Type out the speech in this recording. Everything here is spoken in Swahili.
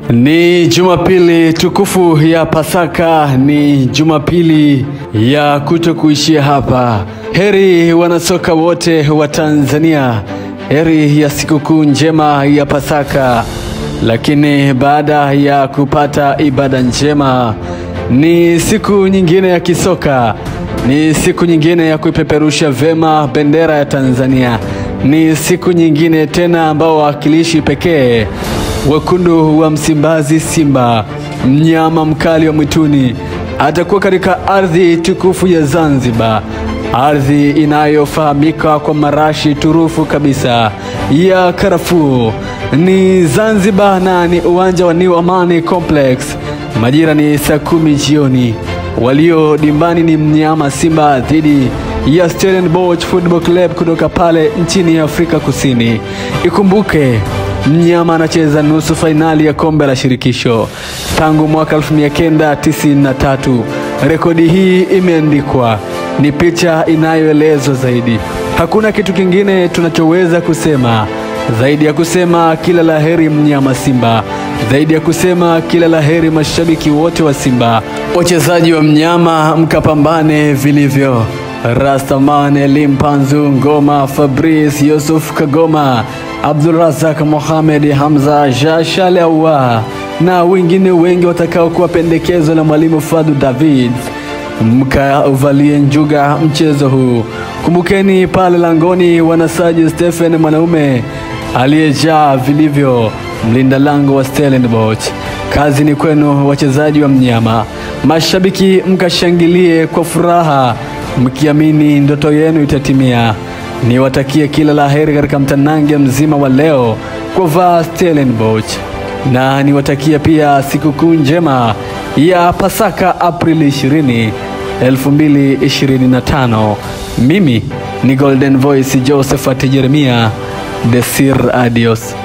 Ni Jumapili tukufu ya Pasaka, ni Jumapili ya kutokuishia hapa. Heri wanasoka wote wa Tanzania, heri ya sikukuu njema ya Pasaka. Lakini baada ya kupata ibada njema, ni siku nyingine ya kisoka, ni siku nyingine ya kuipeperusha vema bendera ya Tanzania, ni siku nyingine tena ambao wawakilishi pekee wekundu wa Msimbazi Simba, mnyama mkali wa mwituni, atakuwa katika ardhi tukufu ya Zanzibar, ardhi inayofahamika kwa marashi turufu kabisa ya karafuu. Ni Zanzibar na ni uwanja wa New Amani Complex. Majira ni saa 10 jioni. Walio dimbani ni mnyama Simba dhidi ya Stellenbosch Football Club kutoka pale nchini Afrika Kusini. Ikumbuke mnyama anacheza nusu fainali ya kombe la shirikisho tangu mwaka 1993. Rekodi hii imeandikwa, ni picha inayoelezwa zaidi. Hakuna kitu kingine tunachoweza kusema zaidi ya kusema kila laheri mnyama Simba, zaidi ya kusema kila laheri mashabiki wote wa Simba. Wachezaji wa mnyama mkapambane vilivyo. Rastaman Elimpanzu Ngoma, Fabrice Yusuf Kagoma, Abdulrazak Mohamed Hamza, Jashale Awa na wengine wengi watakao kuwa pendekezo la mwalimu Fadu David. Mkauvalie njuga mchezo huu. Kumbukeni pale langoni wanasaji Stephen Mwanaume aliyejaa vilivyo, mlinda lango wa Stellenbosch. Kazi ni kwenu wachezaji wa mnyama. Mashabiki mkashangilie kwa furaha, mkiamini ndoto yenu itatimia. Niwatakie kila laheri katika mtanange mzima wa leo kwa vaa Stellenbosch, na niwatakia pia sikukuu njema ya Pasaka Aprili 20, 2025. Mimi ni Golden Voice Josephat Jeremia. Desir adios.